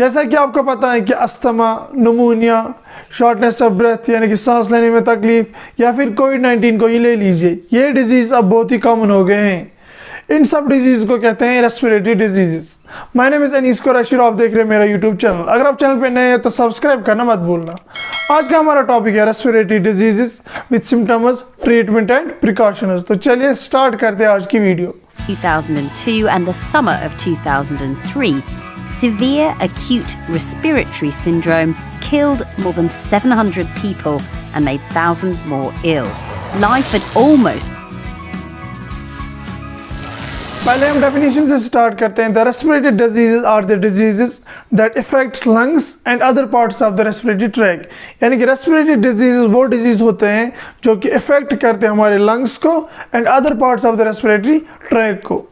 जैसा कि आपको पता है कि asthma, pneumonia, shortness of breath यानी कि सांस लेने में तकलीफ, या फिर कोविड-19 को ही ले लीजिए, ये डिजीज़ अब बहुत ही कॉमन हो गए हैं। इन सब डिजीज़ को कहते हैं respiratory disease. My name is Anees Qureshi, आप देख रहे हैं मेरा यूट्यूब चैनल। अगर आप चैनल पे नए हैं तो सब्सक्राइब करना मत भूलना। आज का हमारा टॉपिक है respiratory disease with symptoms, treatment and precautions. तो चलिए स्टार्ट करते हैं आज की video. 2002 and the summer of 2003, severe acute respiratory syndrome killed more than 700 people and made thousands more ill. Life had almost... पहले हम डेफिनेशन से स्टार्ट करते हैं। The respiratory diseases are the diseases that effects lungs and other parts of the respiratory tract. यानी कि respiratory diseases वो disease होते हैं जो कि इफेक्ट करते हैं हमारे लंग्स को and other parts of the respiratory track को।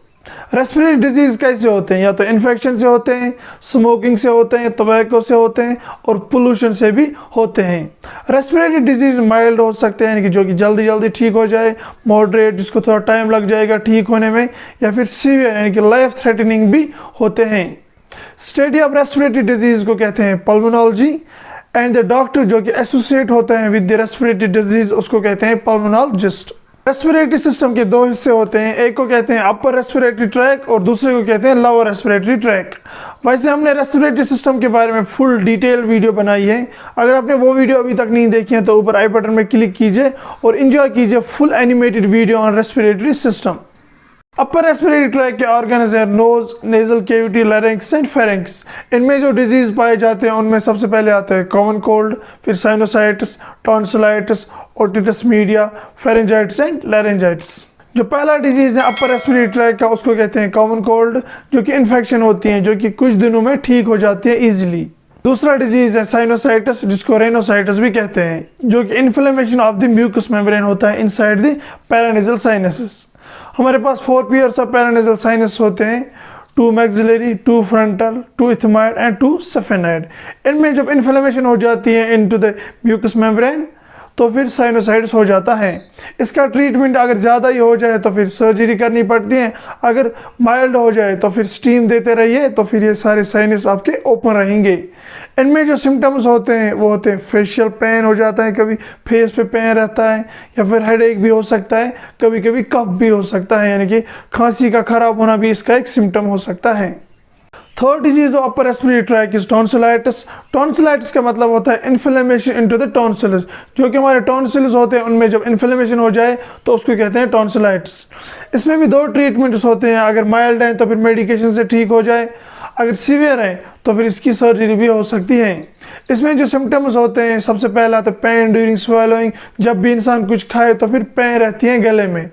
रेस्पिरेटरी डिजीज़ कैसे होते हैं? या तो इन्फेक्शन से होते हैं, स्मोकिंग से होते हैं, टोबैको से होते हैं और पोल्यूशन से भी होते हैं। रेस्पिरेटरी डिजीज़ माइल्ड हो सकते हैं यानी कि जो कि जल्दी जल्दी ठीक हो जाए, मॉडरेट जिसको थोड़ा टाइम लग जाएगा ठीक होने में, या फिर सीवियर यानी कि लाइफ थ्रेटनिंग भी होते हैं। स्टडी ऑफ रेस्पिरेटरी डिजीज़ को कहते हैं पल्मोनोलॉजी एंड द डॉक्टर जो कि एसोसिएट होते हैं विद द रेस्पिरेटरी डिजीज़ उसको कहते हैं पल्मोनोलॉजिस्ट। रेस्पिरेटरी सिस्टम के दो हिस्से होते हैं, एक को कहते हैं अपर रेस्पिरेटरी ट्रैक और दूसरे को कहते हैं लोअर रेस्पिरेटरी ट्रैक। वैसे हमने रेस्पिरेटरी सिस्टम के बारे में फुल डिटेल वीडियो बनाई है। अगर आपने वो वीडियो अभी तक नहीं देखी है तो ऊपर आई बटन में क्लिक कीजिए और एंजॉय कीजिए full animated video on respiratory system. Upper respiratory tract के ऑर्गन्स हैं nose, nasal cavity, larynx and pharynx. इनमें जो डिजीज पाए जाते हैं उनमें सबसे पहले आते हैं कॉमन कोल्ड, फिर sinusitis, tonsillitis, otitis media, pharyngitis and laryngitis. जो पहला डिजीज है अपर रेस्पिरेटरी ट्रैक का उसको कहते हैं कॉमन कोल्ड, जो कि इन्फेक्शन होती है जो कि कुछ दिनों में ठीक हो जाती है ईजिली। दूसरा डिजीज है साइनोसाइटिस जिसको रेनोसाइटिस भी कहते हैं, जो कि inflammation of the mucous membrane होता है इनसाइड द पैरानेजल साइनसेस। हमारे पास 4 पेयर्स ऑफ पैरानेजल साइनस होते हैं, 2 maxillary, 2 frontal, 2 ethmoid and 2 sphenoid. इनमें जब इन्फ्लेमेशन हो जाती है इनटू द म्यूकस मेम्ब्रेन तो फिर साइनोसाइटिस हो जाता है। इसका ट्रीटमेंट अगर ज़्यादा ही हो जाए तो फिर सर्जरी करनी पड़ती है, अगर माइल्ड हो जाए तो फिर स्टीम देते रहिए तो फिर ये सारे साइनस आपके ओपन रहेंगे। इनमें जो सिम्टम्स होते हैं वो होते हैं फेशियल पेन हो जाता है, कभी फेस पे पेन रहता है, या फिर हेडेक भी हो सकता है, कभी कभी कफ भी हो सकता है यानी कि खांसी का खराब होना भी इसका एक सिम्टम हो सकता है। Third disease of upper respiratory track is tonsillitis. Tonsillitis का मतलब होता है इन्फ्लेमेशन इनटू द टॉन्सिल्स। जो कि हमारे टॉन्सिल्स होते हैं उनमें जब इन्फ्लेमेशन हो जाए तो उसको कहते हैं टॉन्सिलाइटिस। इसमें भी 2 ट्रीटमेंट्स होते हैं, अगर माइल्ड है तो फिर मेडिकेशन से ठीक हो जाए, अगर सीवियर है तो फिर इसकी सर्जरी भी हो सकती है। इसमें जो सिम्टम्स होते हैं सबसे पहला तो पेन ड्यूरिंग स्वेलोइंग, जब भी इंसान कुछ खाए तो फिर पेन रहती है गले में।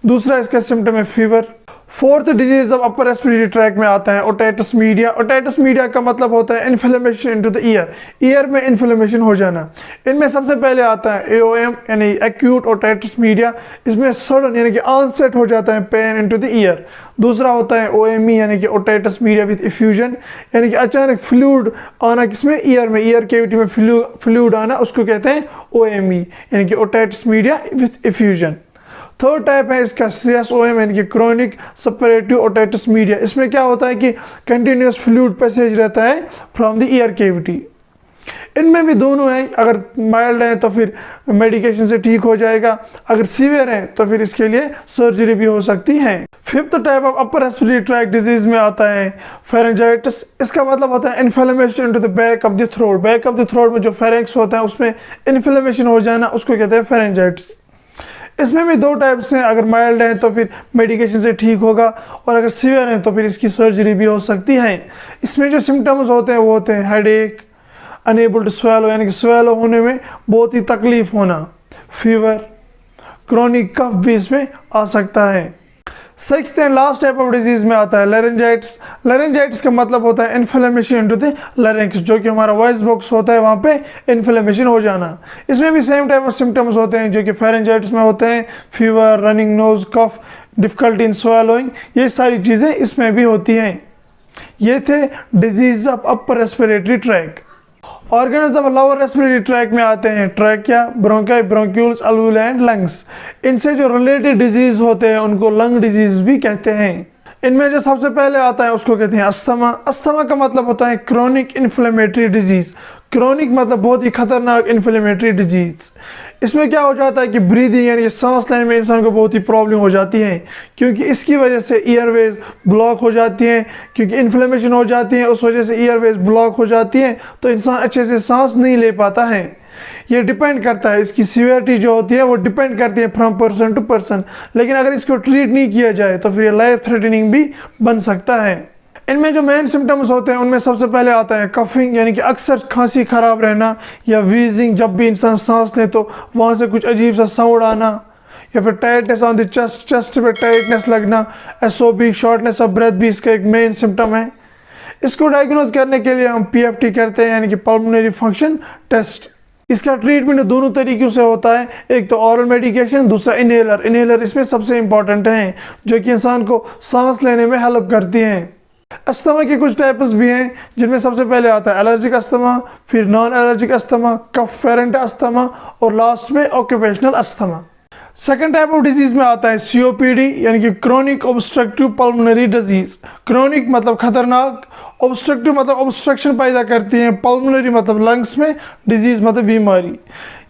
दूसरा इसका सिम्टम है fever. Fourth disease of upper respiratory tract में आता है ओटाइटिस मीडिया। ओटाइटिस मीडिया का मतलब होता है inflammation into the year, year में इन्फ्लेमेशन हो जाना। इनमें सबसे पहले आता है एओएम यानी एक्यूट ओटाइटिस मीडिया, इसमें सडन यानी कि ऑनसेट हो जाता है पेन इनटू द ईयर। दूसरा होता है ओएमई यानी कि ओटाइटिस मीडिया विद इफ्यूजन, यानी कि अचानक फ्लूइड आना किसमें, ईयर में, ईयर कैविटी में फ्लूइड आना, उसको कहते हैं ओएमई यानी कि otitis media with effusion. Third type है इसका CSOM यानी कि क्रोनिक सपरेटिव ओटाइटिस मीडिया। इसमें क्या होता है कि कंटिन्यूस फ्लूइड पैसेज रहता है फ्रॉम द ईयर कैविटी। इनमें भी दोनों हैं, अगर माइल्ड है तो फिर मेडिकेशन से ठीक हो जाएगा, अगर सीवियर है तो फिर इसके लिए सर्जरी भी हो सकती है। Fifth type of upper respiratory track disease में आता है फेरेंजाइटिस। इसका मतलब होता है inflammation into the back of the throat. Back of the throat में जो फेरेंक्स होता है उसमें इन्फ्लेमेशन हो जाना, उसको कहते हैं फेरेंजाइटिस। इसमें भी 2 टाइप्स हैं, अगर माइल्ड है तो फिर मेडिकेशन से ठीक होगा और अगर सीवियर है तो फिर इसकी सर्जरी भी हो सकती है। इसमें जो सिम्टम्स होते हैं वो होते हैं हेडेक, अनेबल टू स्वेलो यानी कि स्वेलो होने में बहुत ही तकलीफ होना, फीवर, क्रोनिक कफ भी इसमें आ सकता है। Sixth and last type of disease में आता है लैरिंजाइटिस। लैरिंजाइटिस का मतलब होता है इन्फ्लेमेशन इनटू द लैरिंक्स, जो कि हमारा वॉइस बॉक्स होता है वहाँ पे इन्फ्लेमेशन हो जाना। इसमें भी सेम टाइप ऑफ सिम्टम्स होते हैं जो कि फेरेंजाइटिस में होते हैं, fever, running nose, cough, difficulty in swallowing, ये सारी चीज़ें इसमें भी होती हैं। ये थे disease of upper respiratory tract. Organs of lower respiratory tract में आते हैं trachea, bronchi, bronchioles, alveoli and lungs. इनसे जो रिलेटेड डिजीज होते हैं उनको लंग डिजीज भी कहते हैं। इनमें जो सबसे पहले आता है उसको कहते हैं अस्थमा। अस्थमा का मतलब होता है क्रोनिक इन्फ्लेमेटरी डिजीज़। क्रोनिक मतलब बहुत ही खतरनाक इन्फ्लेमेटरी डिजीज़। इसमें क्या हो जाता है कि ब्रीदिंग यानी सांस लेने में इंसान को बहुत ही प्रॉब्लम हो जाती है, क्योंकि इसकी वजह से ईयरवेज ब्लॉक हो जाती हैं, क्योंकि इन्फ्लेमेशन हो जाती है उस वजह से ईयरवेज ब्लॉक हो जाती हैं, तो इंसान अच्छे से सांस नहीं ले पाता है। ये डिपेंड करता है, इसकी सीवियरिटी जो होती है वो डिपेंड करती है फ्रॉम पर्सन टू पर्सन। लेकिन अगर इसको ट्रीट नहीं किया जाए तो फिर ये लाइफ थ्रेटनिंग भी बन सकता है। इनमें जो मेन सिम्टम्स होते हैं उनमें सबसे पहले आता है कफिंग, यानी कि अक्सर खांसी ख़राब रहना, या वीजिंग, जब भी इंसान सांस ले तो वहाँ से कुछ अजीब सा साउंड आना, या फिर tightness on the chest, chest पे टाइटनेस लगना। SOB शॉर्टनेस ऑफ ब्रेथ भी इसका एक मेन सिम्टम है। इसको डायग्नोज करने के लिए हम PFT करते हैं, यानी कि पल्मोनरी फंक्शन टेस्ट। इसका ट्रीटमेंट दोनों तरीक़ों से होता है, एक तो ऑरल मेडिकेशन, दूसरा इनहेलर। इनहेलर इसमें सबसे इंपॉर्टेंट हैं, जो कि इंसान को सांस लेने में हेल्प करती हैं। अस्थमा के कुछ टाइप्स भी हैं, जिनमें सबसे पहले आता है एलर्जिक अस्थमा, फिर नॉन एलर्जिक अस्थमा, कफ फेरेंट अस्थमा, और लास्ट में occupational asthma. Second type of disease में आता है COPD, यानी कि chronic obstructive pulmonary disease. Chronic मतलब खतरनाक, ऑब्स्ट्रक्टिव मतलब ऑब्स्ट्रक्शन पैदा करती है, पल्मोनरी मतलब लंग्स में, डिजीज़ मतलब बीमारी।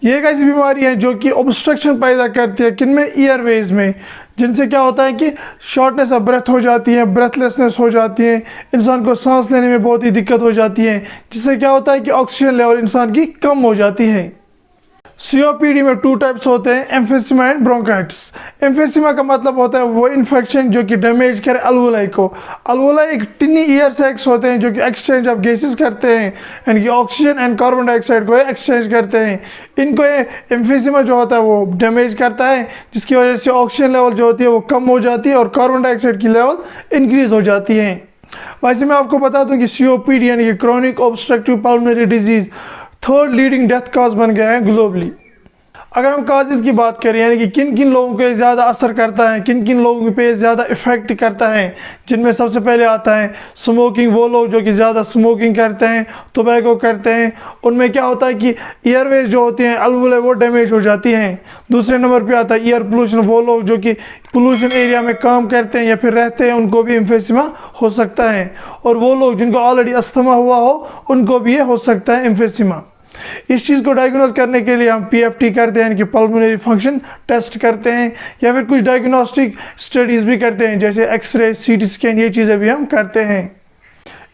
ये एक ऐसी बीमारी है जो कि ऑब्स्ट्रक्शन पैदा करती है, किनमें, ईयरवेज में, जिनसे क्या होता है कि शॉर्टनेस ऑफ ब्रेथ हो जाती है, ब्रेथलेसनेस हो जाती है, इंसान को सांस लेने में बहुत ही दिक्कत हो जाती है, जिससे क्या होता है कि ऑक्सीजन लेवल इंसान की कम हो जाती है। COPD में 2 टाइप्स होते हैं, एम्फिसीमा एंड ब्रोंकाइटिस। एम्फिसीमा का मतलब होता है वो इन्फेक्शन जो कि डैमेज करे अल्वोलाई को। अल्वोलाई एक टिनी ईयर सैक्स होते हैं जो कि एक्सचेंज ऑफ गैसेस करते हैं, यानी कि ऑक्सीजन एंड कार्बन डाइऑक्साइड को एक्सचेंज करते हैं। इनको ये एम्फिसीमा जो होता है वो डैमेज करता है, जिसकी वजह से ऑक्सीजन लेवल जो होती है वो कम हो जाती है और कार्बन डाइऑक्साइड की लेवल इंक्रीज हो जाती है। वैसे मैं आपको बता दूं कि COPD यानी कि chronic obstructive pulmonary disease 3rd leading death cause बन गया है ग्लोबली। अगर हम काजेज़ की बात करें, यानी कि किन किन लोगों पे ज़्यादा असर करता है, किन किन लोगों पे ज़्यादा इफ़ेक्ट करता है, जिनमें सबसे पहले आता है स्मोकिंग। वो लोग जो कि ज़्यादा स्मोकिंग करते हैं, टोबैको करते हैं, उनमें क्या होता है कि ईयरवेज जो होती हैं, अल्वोलाई, वो डैमेज हो जाती हैं। दूसरे नंबर पे आता है ईयर पोल्यूशन। वो लोग जो कि पोल्यूशन एरिया में काम करते हैं या फिर रहते हैं, उनको भी एम्फिसीमा हो सकता है। और वो लोग जिनको ऑलरेडी अस्थमा हुआ हो, उनको भी ये हो सकता है एम्फिसीमा। इस चीज़ को डायग्नोज करने के लिए हम PFT करते हैं, यानी कि पल्मोनरी फंक्शन टेस्ट करते हैं, या फिर कुछ डायग्नोस्टिक स्टडीज़ भी करते हैं, जैसे एक्सरे, CT स्कैन, ये चीज़ें भी हम करते हैं।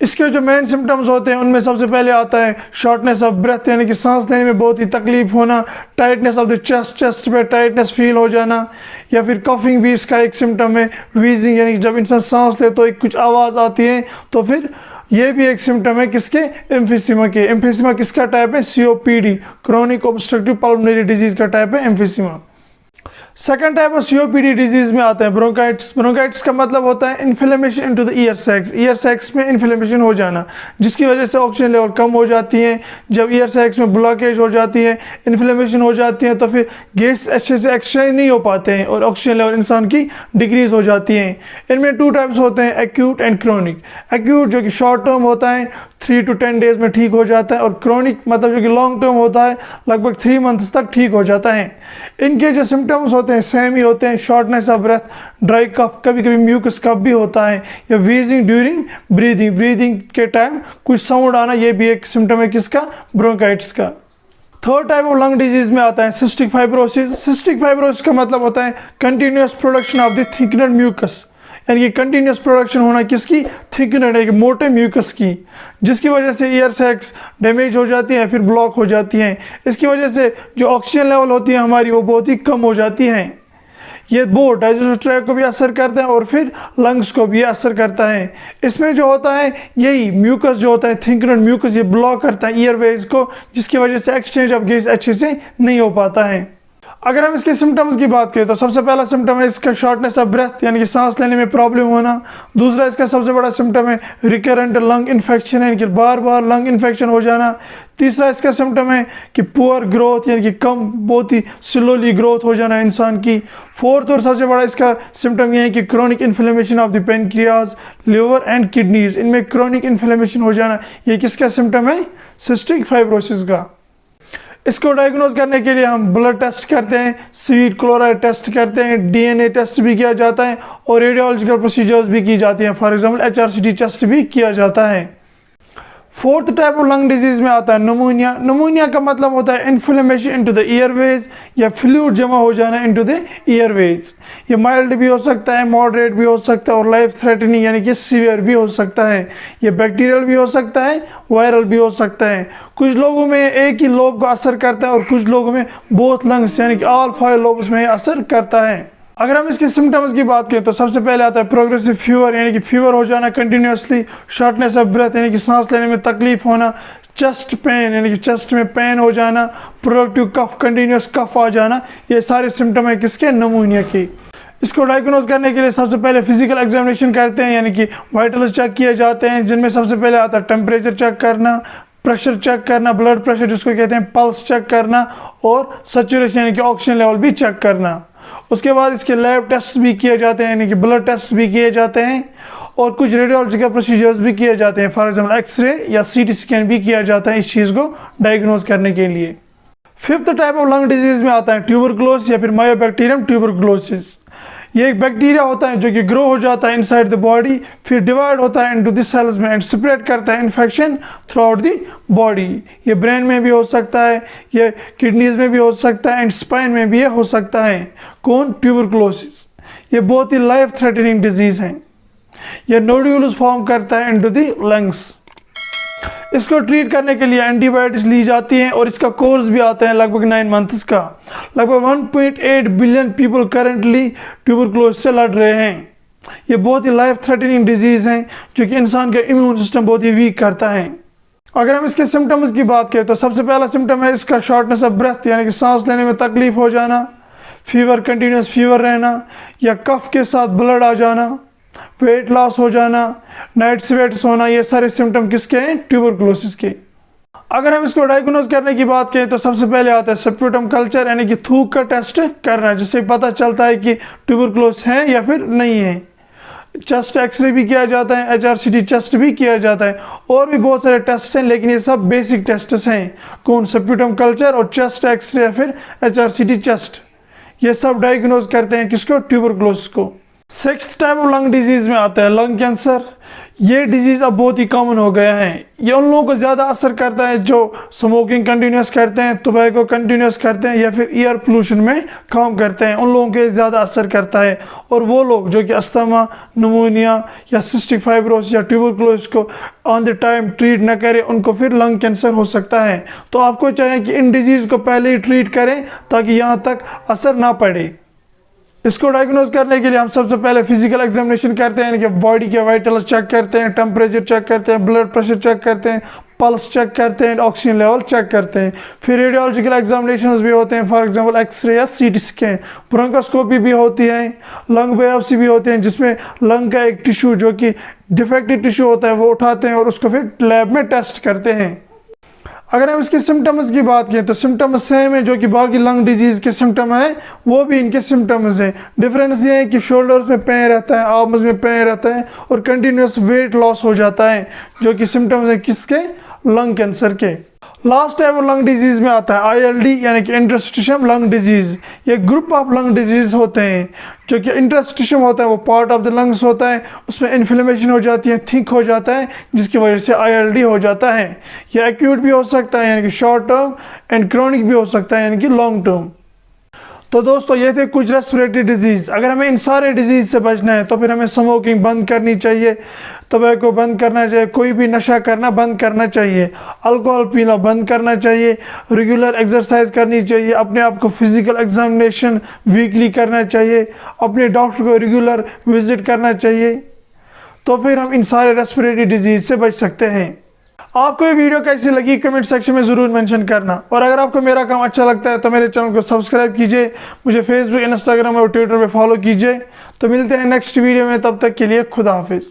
इसके जो मेन सिम्टम्स होते हैं उनमें सबसे पहले आता है शॉर्टनेस ऑफ ब्रेथ, यानी कि सांस लेने में बहुत ही तकलीफ होना, tightness of the chest, chest पे टाइटनेस फील हो जाना, या फिर कफिंग भी इसका एक सिम्टम है। वीजिंग यानी कि जब इंसान सांस ले तो एक कुछ आवाज़ आती है, तो फिर ये भी एक सिम्टम है किसके, एम्फिसीमा के। एम्फिसीमा किसका टाइप है, COPD, chronic obstructive pulmonary disease का टाइप है emphysema. Second type of COPD disease में आता है ब्रोंकाइटिस। ब्रोंकाइटिस का मतलब होता है inflammation into the air sacs. Air sacs में इन्फ्लेमेशन हो जाना, जिसकी वजह से ऑक्सीजन लेवल कम हो जाती है। जब ईयर सैक्स में ब्लॉकेज हो जाती है, इन्फ्लेमेशन हो जाती है, तो फिर गैस अच्छे से एक्सचेंज नहीं हो पाते हैं और ऑक्सीजन लेवल इंसान की डिक्रीज हो जाती है। इनमें 2 टाइप्स होते हैं, एक्यूट एंड क्रोनिक। एक्यूट जो कि शॉर्ट टर्म होता है, 3 to 10 डेज में ठीक हो जाता है, और क्रोनिक मतलब जो कि लॉन्ग टर्म होता है, लगभग 3 मंथ्स तक ठीक हो जाता है। इनके जो सिम्टम्स होते हैं सेम ही होते हैं, shortness of breath, dry cough, कभी कभी म्यूकस कफ भी होता है, या वीजिंग ड्यूरिंग ब्रीदिंग, ब्रीदिंग के टाइम कुछ साउंड आना, ये भी एक सिम्टम है किसका, ब्रोंकाइटिस का। Third type of lung disease में आता है सिस्टिक फाइब्रोसिस। सिस्टिक फाइब्रोसिस का मतलब होता है continuous production of the thickened mucus, यानी कि कंटिन्यूस प्रोडक्शन होना किसकी, थिकनेड, एक मोटे म्यूकस की, जिसकी वजह से ईयर सैक्स डैमेज हो जाती है, फिर ब्लॉक हो जाती हैं। इसकी वजह से जो ऑक्सीजन लेवल होती है हमारी, वो बहुत ही कम हो जाती हैं। ये बोथ डाइजेस्टिव ट्रैक्ट को भी असर करते हैं और फिर लंग्स को भी असर करता है। इसमें जो होता है यही म्यूकस जो होता है, थिकनेड म्यूकस, ये ब्लॉक करता है ईयरवेज को, जिसकी वजह से एक्सचेंज ऑफ गैस अच्छे से नहीं हो पाता है। अगर हम इसके सिम्टम्स की बात करें तो सबसे पहला सिम्टम है इसका शॉर्टनेस ऑफ ब्रेथ, यानी कि सांस लेने में प्रॉब्लम होना। दूसरा इसका सबसे बड़ा सिम्टम है रिकरेंट लंग इन्फेक्शन, यानी कि बार बार लंग इन्फेक्शन हो जाना। तीसरा इसका सिम्टम है कि पुअर ग्रोथ, यानी कि कम, बहुत ही स्लोली ग्रोथ हो जाना इंसान की। फोर्थ और सबसे बड़ा इसका सिम्टम यह है कि chronic inflammation of the pancreas, liver and kidneys, इनमें क्रोनिक इन्फ्लेमेशन हो जाना। ये किसका सिम्टम है, सिस्टिक फाइब्रोसिस का। इसको डायग्नोज करने के लिए हम ब्लड टेस्ट करते हैं, स्वीट क्लोराइड टेस्ट करते हैं, डीएनए टेस्ट भी किया जाता है और रेडियोलॉजिकल प्रोसीजर्स भी की जाती हैं। फॉर एग्जांपल HRCT टेस्ट भी किया जाता है। Fourth type of lung disease में आता है निमोनिया। निमोनिया का मतलब होता है इन्फ्लेमेशन इनटू द एयरवेज या फ्लूइड जमा हो जाना इनटू द एयरवेज। ये माइल्ड भी हो सकता है, मॉडरेट भी हो सकता है और लाइफ थ्रेटनिंग यानी कि सीवियर भी हो सकता है। ये बैक्टीरियल भी हो सकता है, वायरल भी हो सकता है। कुछ लोगों में एक ही लोब का असर करता है और कुछ लोगों में बोथ लंग्स यानी कि ऑल 5 लोब्स में असर करता है। अगर हम इसके सिम्टम्स की बात करें तो सबसे पहले आता है प्रोग्रेसिव फीवर यानी कि फीवर हो जाना कंटिन्यूसली, शॉर्टनेस ऑफ ब्रेथ यानी कि सांस लेने में तकलीफ होना, चेस्ट पेन यानी कि चेस्ट में पेन हो जाना, प्रोडक्टिव कफ कंटिन्यूस कफ आ जाना, ये सारे सिम्टम है किसके, निमोनिया की। इसको डायग्नोज करने के लिए सबसे पहले फिजिकल एग्जामिनेशन करते हैं यानी कि वाइटल्स चेक किए जाते हैं, जिनमें सबसे पहले आता है टेम्परेचर चेक करना, प्रेशर चेक करना, ब्लड प्रेशर जिसको कहते हैं, पल्स चेक करना और सैचुरेशन यानी कि ऑक्सीजन लेवल भी चेक करना। उसके बाद इसके लैब टेस्ट भी किए जाते हैं यानी कि ब्लड टेस्ट भी किए जाते हैं और कुछ रेडियोलॉजिकल प्रोसीजर्स भी किए जाते हैं। फॉर एग्जाम्पल एक्सरे या CT स्कैन भी किया जाता है इस चीज़ को डायग्नोज करने के लिए। Fifth type of lung disease में आता है ट्यूबरकुलोसिस या फिर मायोबैक्टीरियम ट्यूबरकुलोसिस। ये एक बैक्टीरिया होता है जो कि ग्रो हो जाता है इनसाइड द बॉडी, फिर डिवाइड होता है इनटू द सेल्स में एंड स्प्रेड करता है infection through out the body. ये ब्रेन में भी हो सकता है, ये किडनीज में भी हो सकता है एंड स्पाइन में भी ये हो सकता है। कौन, ट्यूबरकुलोसिस। ये बहुत ही लाइफ थ्रेटनिंग डिजीज है। ये नोड्यूल्स फॉर्म करता है इनटू द लंग्स। इसको ट्रीट करने के लिए एंटीबायोटिक्स ली जाती हैं और इसका कोर्स भी आता है लगभग 9 मंथ्स का। लगभग 1.8 बिलियन पीपल करेंटली ट्यूबरकुलोसिस से लड़ रहे हैं। ये बहुत ही लाइफ थ्रेटनिंग डिजीज हैं जो कि इंसान का इम्यून सिस्टम बहुत ही वीक करता है। अगर हम इसके सिम्टम्स की बात करें तो सबसे पहला सिम्टम है इसका शॉर्टनेस ऑफ ब्रेथ यानी कि सांस लेने में तकलीफ हो जाना, फीवर कंटिन्यूस फीवर रहना या कफ के साथ ब्लड आ जाना, वेट लॉस हो जाना, नाइट स्वेट्स होना, ये सारे सिम्टम किसके हैं, ट्यूबरकुलोसिस के। अगर हम इसको डायग्नोज करने की बात करें तो सबसे पहले आता है स्पुटम कल्चर यानी कि थूक का टेस्ट करना, जिससे पता चलता है कि ट्यूबरकुलोसिस है या फिर नहीं है। चेस्ट एक्सरे भी किया जाता है, HRCT टेस्ट भी किया जाता है और भी बहुत सारे टेस्ट हैं, लेकिन ये सब बेसिक टेस्ट हैं। कौन, स्पुटम कल्चर और चेस्ट एक्सरे या फिर HRCT टेस्ट, ये सब डायग्नोज करते हैं किसको, ट्यूबरकुलोसिस को। Sixth type of lung disease में आता है लंग कैंसर। ये डिजीज अब बहुत ही कॉमन हो गया है। ये उन लोगों को ज़्यादा असर करता है जो स्मोकिंग कंटिन्यूस करते हैं, टोबैको कंटिन्यूस करते हैं या फिर एयर पोल्यूशन में काम करते हैं, उन लोगों के ज़्यादा असर करता है। और वो लोग जो कि अस्थमा, निमोनिया या सिस्टिक फाइब्रोसिस या ट्यूबरकुलोसिस को ऑन द टाइम ट्रीट न करें, उनको फिर लंग कैंसर हो सकता है। तो आपको चाहिए कि इन डिजीज़ को पहले ही ट्रीट करें ताकि यहाँ तक असर ना पड़े। इसको डायग्नोज करने के लिए हम सबसे पहले फिजिकल एग्जामिनेशन करते हैं यानी कि बॉडी के वाइटल्स चेक करते हैं, टेम्परेचर चेक करते हैं, ब्लड प्रेशर चेक करते हैं, पल्स चेक करते हैं, ऑक्सीजन लेवल चेक करते हैं। फिर रेडियोलॉजिकल एग्जामिनेशंस भी होते हैं, फॉर एग्जांपल एक्सरे या CT स्कैन, ब्रोंकोस्कोपी भी होती है, लंग बायोप्सी भी होते हैं जिसमें लंग का एक टिश्यू जो कि डिफेक्टिव टिश्यू होता है वो उठाते हैं और उसको फिर लैब में टेस्ट करते हैं। अगर हम इसके सिम्टम्स की बात करें तो सिम्टम्स सेम है जो कि बाकी लंग डिजीज के सिम्टम है, वो भी इनके सिम्टम्स हैं। डिफरेंस ये है कि शोल्डर्स में पेन रहता है, आर्म्स में पेन रहता है और कंटिन्यूस वेट लॉस हो जाता है, जो कि सिम्टम्स है किसके, लंग कैंसर के। Last type of lung disease में आता है ILD यानी कि इंटरस्टिशियम लंग डिजीज। ये ग्रुप ऑफ लंग डिजीज होते हैं जो कि इंटरस्टिशियम होता है, वो पार्ट ऑफ द लंग्स होता है, उसमें इन्फ्लेमेशन हो जाती है, थिक हो जाता है, जिसकी वजह से ILD हो जाता है। ये एक्यूट भी हो सकता है यानी कि शॉर्ट टर्म एंड क्रॉनिक भी हो सकता है यानी कि लॉन्ग टर्म। तो दोस्तों ये थे कुछ रेस्पिरेटरी डिजीज। अगर हमें इन सारे डिजीज से बचना है तो फिर हमें स्मोकिंग बंद करनी चाहिए, टोबैको बंद करना चाहिए, कोई भी नशा करना बंद करना चाहिए, अल्कोहल पीना बंद करना चाहिए, रेगुलर एक्सरसाइज करनी चाहिए, अपने आप को फिजिकल एग्जामिनेशन वीकली करना चाहिए, अपने डॉक्टर को रेगुलर विजिट करना चाहिए। तो फिर हम इन सारे रेस्पिरेटरी डिजीज से बच सकते हैं। आपको ये वीडियो कैसी लगी कमेंट सेक्शन में ज़रूर मेंशन करना, और अगर आपको मेरा काम अच्छा लगता है तो मेरे चैनल को सब्सक्राइब कीजिए, मुझे फेसबुक, इंस्टाग्राम और ट्विटर पे फॉलो कीजिए। तो मिलते हैं नेक्स्ट वीडियो में, तब तक के लिए खुदा हाफिज़।